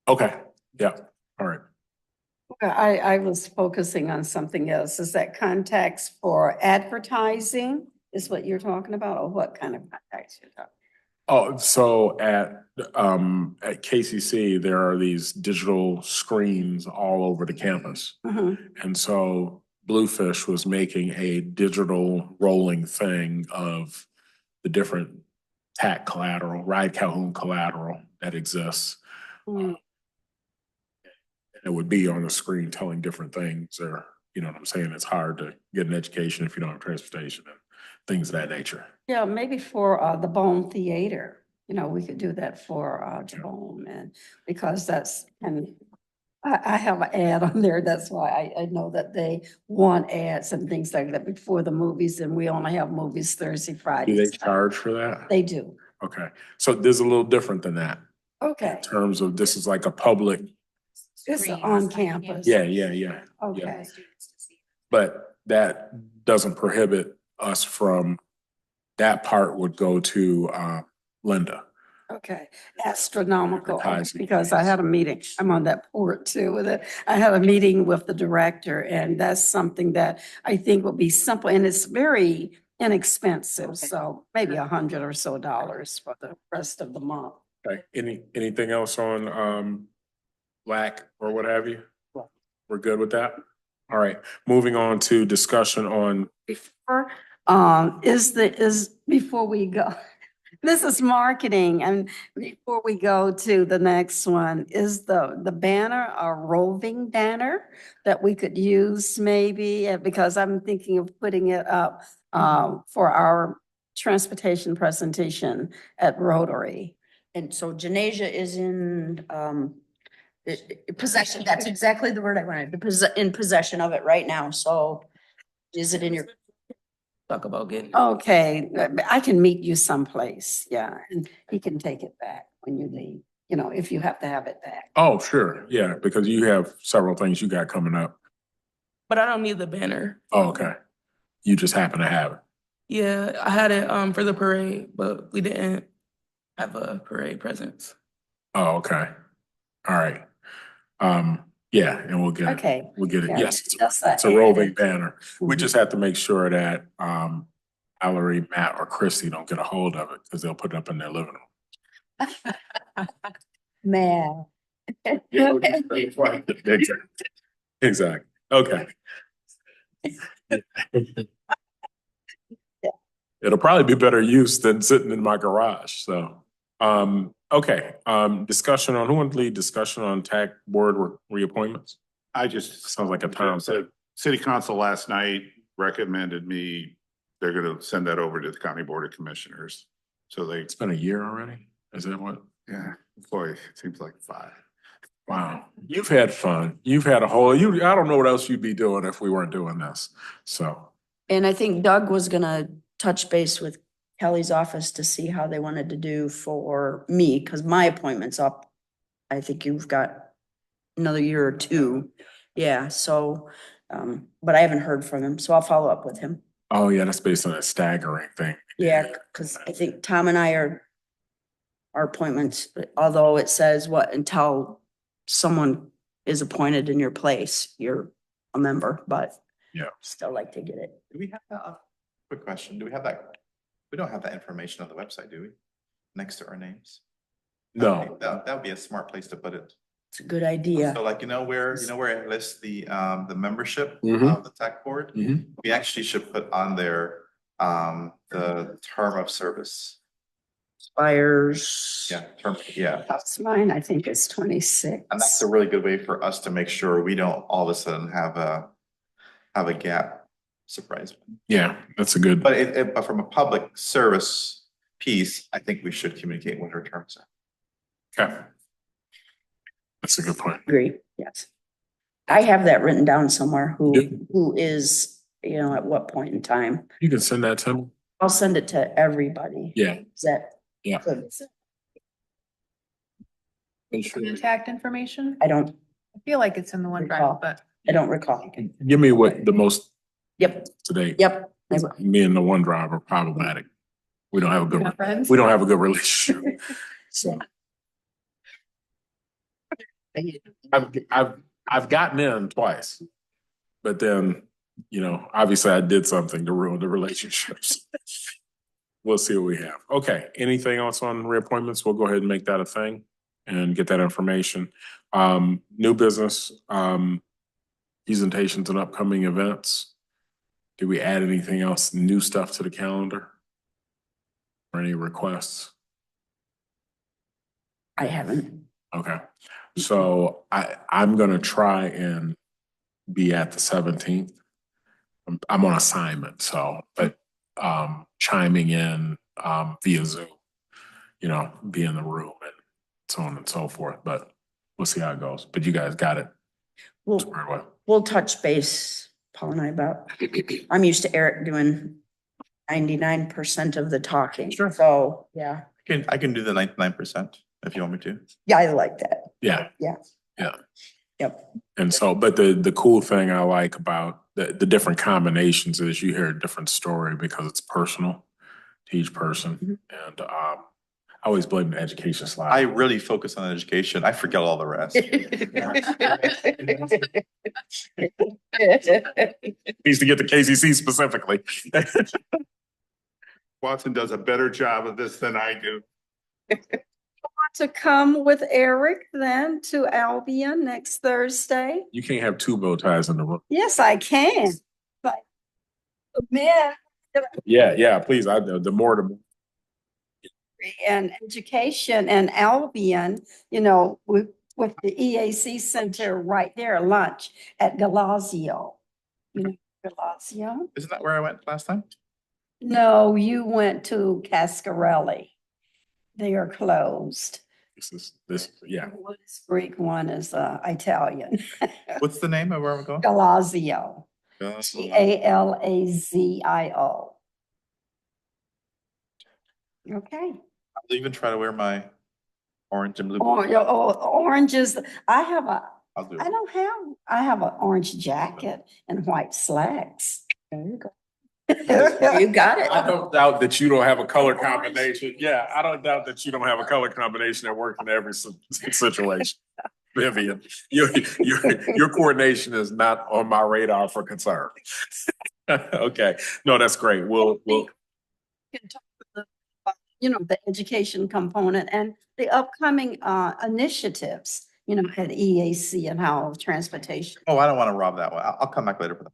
Okay, yeah, all right. I was focusing on something else. Is that contacts for advertising is what you're talking about, or what kind of contacts you're talking? Oh, so at KCC, there are these digital screens all over the campus. And so Bluefish was making a digital rolling thing of the different TACC collateral, Ride Calhoun collateral that exists. It would be on the screen telling different things, or, you know what I'm saying? It's hard to get an education if you don't have transportation and things of that nature. Yeah, maybe for the Bone Theater, you know, we could do that for the Bone, and because that's, and I have an ad on there, that's why I know that they want ads and things like that before the movies, and we only have movies Thursday, Friday. Do they charge for that? They do. Okay, so this is a little different than that Okay, in terms of this is like a public, it's on campus. yeah. Okay, But that doesn't prohibit us from, that part would go to Linda. okay. Astronomical, Advertising. because I had a meeting, I'm on that board too with it. I had a meeting with the director, and that's something that I think will be simple, and it's very inexpensive, so maybe $100 or so for the rest of the month. Okay, anything else on LAC or what have you? We're good with that? All right, moving on to discussion on, Before, before we go, this is marketing, and before we go to the next one, is the banner a roving banner that we could use maybe? Because I'm thinking of putting it up for our transportation presentation at Rotary. and so Janasia is in, possession, that's exactly the word I wanted, in possession of it right now, so is it in your? Talk about getting. Okay, I can meet you someplace, yeah, and he can take it back when you leave, you know, if you have to have it back. oh, sure, yeah, because you have several things you got coming up. But I don't need the banner. Oh, okay. you just happen to have it? Yeah, I had it for the parade, but we didn't have a parade presence. Oh, okay. All right. Yeah, and we'll get it. Okay. We'll get it. Yeah, Yes, just it's a roving added. banner. We Mhm. just have to make sure that Valerie, Matt, or Chrissy don't get a hold of it because they'll put it up in their living room. Man. Exactly. Okay. It'll probably be better use than sitting in my garage, so. Okay, discussion on, who wants to lead discussion on TAC board reappointments? I just. Sounds like a time. So city council last night recommended me, they're gonna send that over to the county board of commissioners. So they, It's been a year already? Is that what? yeah, boy, it seems like 5. Wow, you've had fun. You've had a whole, I don't know what else you'd be doing if we weren't doing this, so. And I think Doug was gonna touch base with Kelly's office to see how they wanted to do for me, because my appointment's up. I think you've got another year or 2. Yeah, so, but I haven't heard from him, so I'll follow up with him. Oh, yeah, that's based on a staggering thing. Yeah, because I think Tom and I are, our appointments, although it says until someone is appointed in your place, you're a member, but Yeah. still like to get it. Do we have that? Quick question. Do we have that? We don't have that information on the website, do we? Next to our names? No, That would be a smart place to put it. It's a good idea. So like, where it lists the membership Mhm. of the TAC board? Mhm. We actually should put on there, the term of service. Expires. Yeah. That's mine, I think it's 26. And that's a really good way for us to make sure we don't all of a sudden have a gap. Surprise. yeah, that's a good, But from a public service piece, I think we should communicate what our terms are. okay. That's a good point. Agree, yes. I have that written down somewhere, Yep. who is, at what point in time. You can send that to me. I'll send it to everybody. Yeah. Is that? Yeah. good? Contact information? I don't feel like it's in the Recall. OneDrive, but. recall. Give me what the most Yep, today. yep. Me and the OneDrive are problematic. We don't have a We're not good, friends? we don't have a good relationship. So. I've gotten in twice, but then, obviously I did something to ruin the relationships. We'll see what we have. Okay, anything else on reappointments? We'll go ahead and make that a thing and get that information. New business, presentations and upcoming events. Did we add anything else, new stuff to the calendar? Or any requests? I haven't. Okay, so I'm gonna try and be at the 17th. I'm on assignment, but chiming in via Zoom, be in the room and so on and so forth, but we'll see how it goes. But you guys got it squared away. We'll touch base, Paul and I, about, I'm used to Eric doing 99% of the talking. Sure. So, yeah. I can do the 99% if you want me to. Yeah, I like that. Yeah. Yeah. Yeah. Yep. And so, but the cool thing I like about the different combinations is you hear a different story because it's personal to each person. And I always blame the education slide. I really focus on education. I forget all the rest. Needs to get to KCC specifically. Watson does a better job of this than I do. Want to come with Eric then to Albion next Thursday? You can't have 2 bow ties in the room. Yes, I can, but man, Yeah, please. The more the and education and Albion, with the EAC Center right there, lunch at Galazio. Galazio? Isn't that where I went last time? No, you went to Cascarelli. They are closed. yeah. One is Greek, one is Italian. What's the name of where I'm going? Galazio, Galazio. Okay. I'll even try to wear my orange and blue. Oranges. I have an orange jacket and white slacks. There you go. You got it. I don't doubt that you don't have a color combination. Yeah, I don't doubt that you don't have a color combination that works in every situation. Vivian, your coordination is not on my radar for concern. Okay, no, that's great. We'll, Can talk about, the education component and the upcoming initiatives, at EAC and how transportation. Oh, I don't want to rob that one. I'll come back later for that.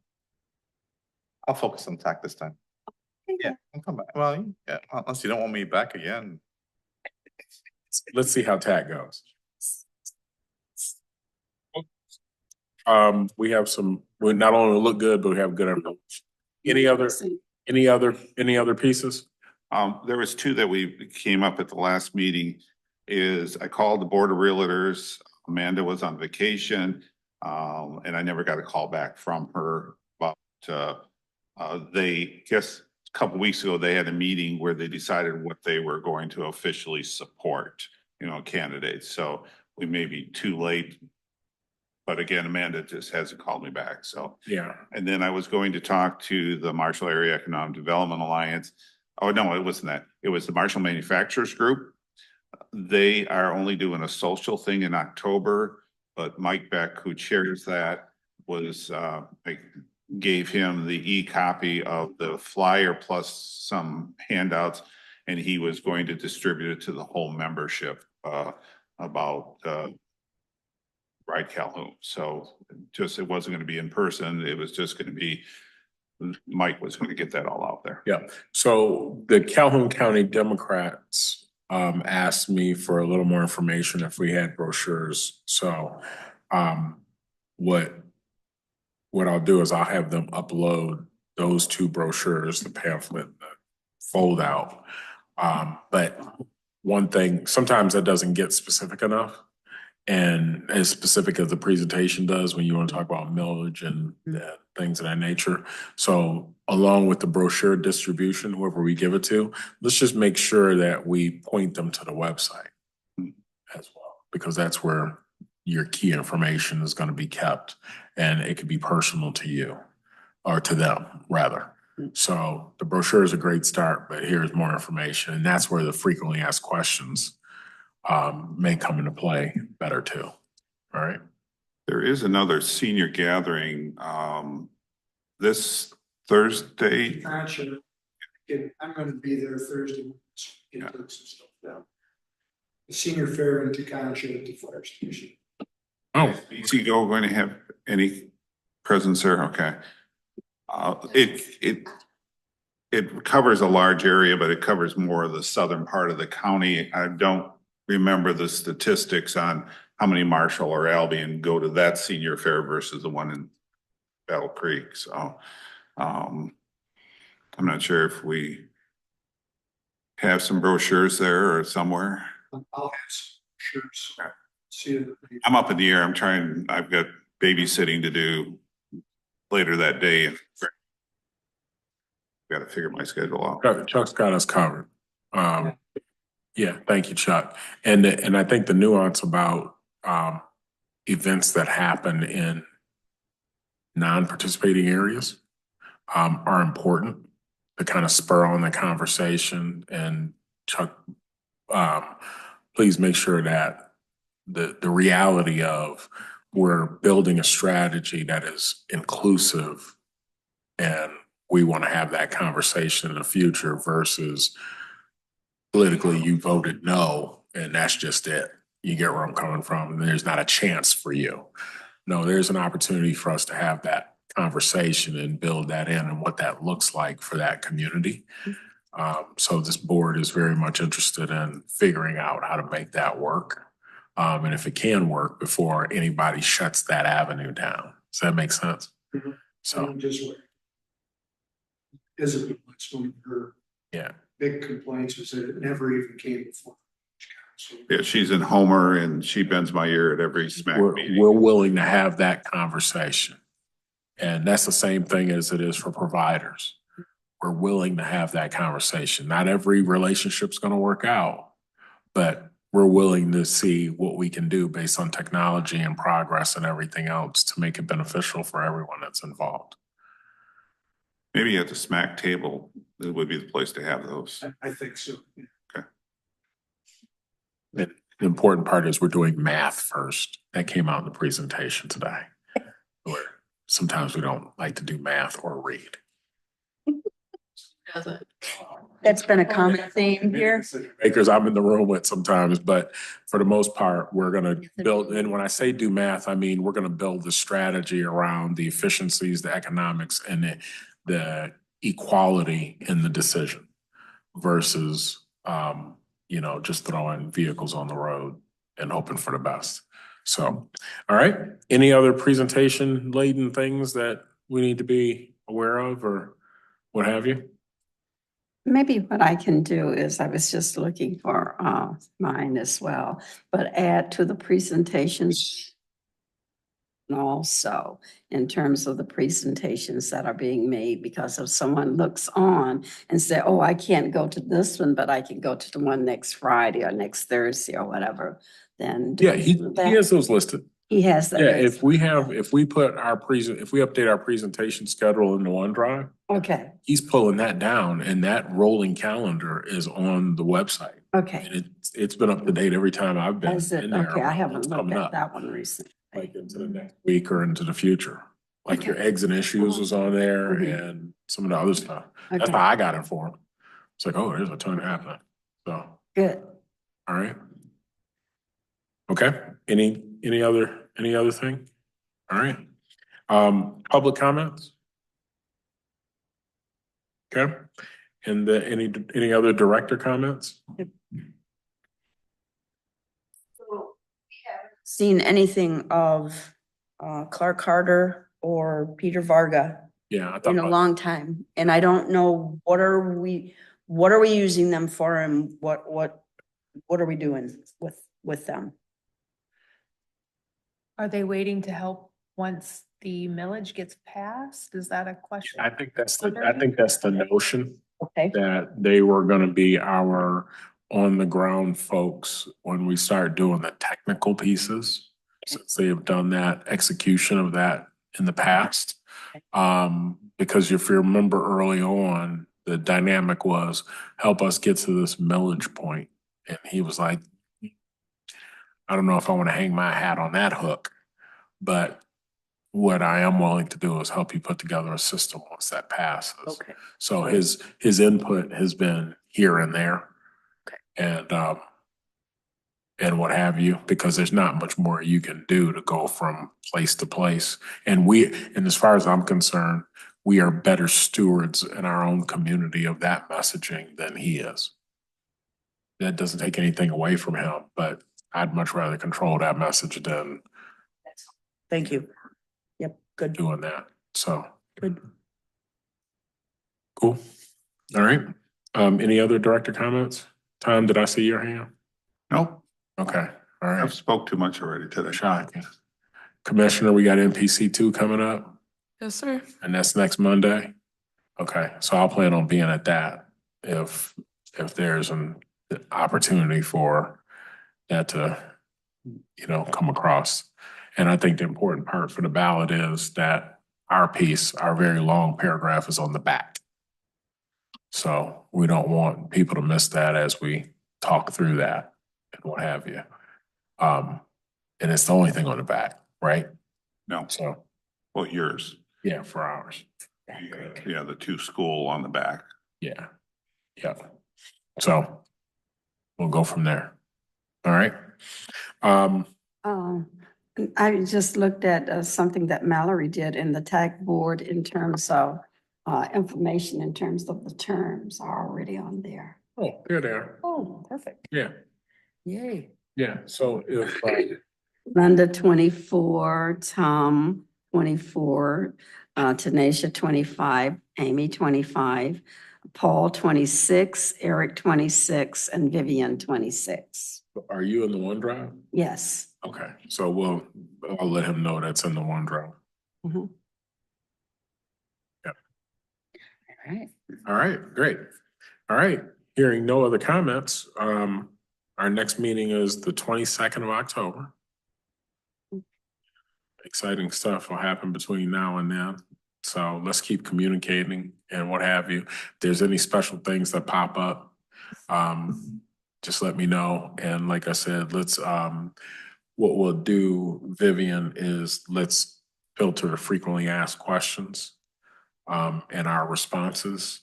I'll focus on TAC this time. Yeah, I'll come back. Well, yeah, unless you don't want me back again. let's see how TAC goes. We have we not only look good, but we have good information. Any other pieces? There was two that we came up at the last meeting is I called the Board of Realtors. Amanda was on vacation, and I never got a call back from her. But they guess a couple weeks ago, they had a meeting where they decided what they were going to officially support, candidates. So we may be too late. But again, Amanda just hasn't called me back, so. Yeah. And then I was going to talk to the Marshall Area Economic Development Alliance. Oh, no, it wasn't that. It was the Marshall Manufacturers Group. They are only doing a social thing in October, but Mike Beck, who chairs that, I gave him the e-copy of the flyer plus some handouts, and he was going to distribute it to the whole membership about Ride Calhoun. So it wasn't going to be in person. It was just going to be, Mike was going to get that all out there. Yeah. So the Calhoun County Democrats asked me for a little more information if we had brochures. So what I'll do is I'll have them upload those two brochures, the pamphlet, the fold out. But one thing, sometimes that doesn't get specific enough. And as specific as the presentation does when you want to talk about millage and things of that nature. So along with the brochure distribution, whoever we give it to, let's just make sure that we point them to the website as well, because that's where your key information is going to be kept, and it could be personal to you or to them rather. So the brochure is a great start, but here's more information, and that's where the frequently asked questions may come into play better too. All right. There is another senior gathering this Thursday. Gotcha. I'm gonna be there Thursday. Get some stuff down. The senior fair in Teconcha at the fire station. Oh, is he going to have any presence there? Okay. It covers a large area, but it covers more of the southern part of the county. I don't remember the statistics on how many Marshall or Albion go to that senior fair versus the one in Battle Creek. So I'm not sure if we have some brochures there or somewhere. I'll have some shirts. See it. I'm up in the air. I've got babysitting to do later that day. Got to figure my schedule out. Chuck's got us covered. Yeah, thank you, Chuck. And I think the nuance about events that happen in non-participating areas are important to kind of spur on the conversation. And Chuck, please make sure that the reality of we're building a strategy that is inclusive, and we want to have that conversation in the future versus politically you voted no and that's just it. You get where I'm coming from, and there's not a chance for you. No, there's an opportunity for us to have that conversation and build that in and what that looks like for that community. So this board is very much interested in figuring out how to make that work. And if it can work before anybody shuts that avenue down. Does that make sense? Mm-hmm. So just Isabel, that's one of her big complaints is that it never even came before. Yeah, she's in Homer and she bends my ear at every smack meeting. we're willing to have that conversation. And that's the same thing as it is for providers. We're willing to have that conversation. Not every relationship's going to work out, but we're willing to see what we can do based on technology and progress and everything else to make it beneficial for everyone that's involved. Maybe at the smack table, it would be the place to have those. I think so. The important part is we're doing math first. That came out in the presentation today. Where sometimes we don't like to do math or read. Doesn't. That's been a common theme here. Makers I'm in the room with sometimes, but for the most part, we're gonna build, and when I say do math, I mean, we're gonna build the strategy around the efficiencies, the economics, and the equality in the decision versus, just throwing vehicles on the road and hoping for the best. So, all right, any other presentation laden things that we need to be aware of or what have you? Maybe what I can do is, I was just looking for mine as well, but add to the presentations. And also in terms of the presentations that are being made, because if someone looks on and say, oh, I can't go to this one, but I can go to the one next Friday or next Thursday or whatever, then. Yeah, he has those listed. He has that. Yeah, if we update our presentation schedule in the OneDrive, Okay, he's pulling that down and that rolling calendar is on the website. okay. And it's been up to date every time I've been Is it? in there. Okay, I about haven't what's looked coming at up, that one recently. like into the next week or into the future. Like your eggs and issues was on there and some of the other stuff. That's Okay, how I got informed. It's like, oh, there's a ton happening. So, good. all right. Okay, any other thing? All right. Public comments? Okay, and any other director comments? Seen anything of Clark Carter or Peter Varga Yeah, I thought in a long time. And I don't know, what are we using them for and what are we doing with them? Are they waiting to help once the millage gets passed? Is that a question? I think that's the notion. Okay, That they were gonna be our on-the-ground folks when we start doing the technical pieces. Since they have done that execution of that in the past. Because if you remember early on, the dynamic was help us get to this millage point. And he was like, I don't know if I want to hang my hat on that hook, but what I am willing to do is help you put together a system once that passes. okay. So his input has been here and there. Okay. And what have you, because there's not much more you can do to go from place to place. And as far as I'm concerned, we are better stewards in our own community of that messaging than he is. That doesn't take anything away from him, but I'd much rather control that message than Thank you. Yep, good. doing that. So. Good. Cool. All right. Any other director comments? Tom, did I see your hand? Nope, Okay. All I've right. spoke too much already today. Shocking. Commissioner, we got NPC 2 coming up, Yes, sir. and that's next Monday. Okay, so I'll plan on being at that if there's an opportunity for that to, come across. And I think the important part for the ballot is that our piece, our very long paragraph is on the back. So we don't want people to miss that as we talk through that and what have you. And it's the only thing on the back, right? No, So, well, yours. yeah, for ours. Yeah, the two school on the back. Yeah. Yeah. So we'll go from there. All right. I just looked at something that Mallory did in the TACC Board in terms of information, in terms of the terms are already on there. Oh, there they are. Oh, perfect. Yeah. Yay. Yeah. So if, Linda 24, Tom 24, Tanisha 25, Amy 25, Paul 26, Eric 26, and Vivian 26. are you in the OneDrive? Yes. Okay. So I'll let him know that's in the OneDrive. Mhm. Yep. All right. All right, great. All right, hearing no other comments, our next meeting is the 22nd of October. Exciting stuff will happen between now and then. So let's keep communicating and what have you. If there's any special things that pop up, just let me know. And like I said, let's, what we'll do, Vivian, is let's filter frequently asked questions and our responses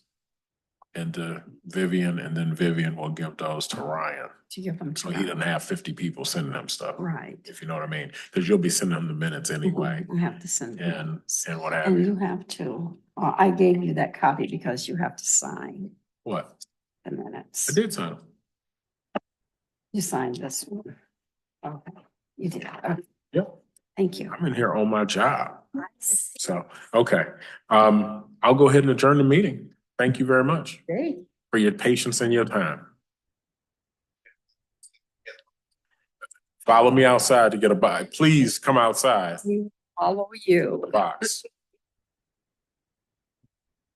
into Vivian, and then Vivian will give those to Ryan. To give them So to he them. doesn't have 50 people sending him stuff, Right. if you know what I mean? Because you'll be sending him the minutes anyway, I have to send them. and what have And you. you have to, I gave you that copy because you have to sign What? the minutes. I did sign them. You signed this one. Okay, you did. Okay, Yep. thank you. I'm in here on my job. So, okay. I'll go ahead and adjourn the meeting. Thank you very much Great. for your patience and your time. Follow me outside to get a bite. Please come outside. We follow you. Box.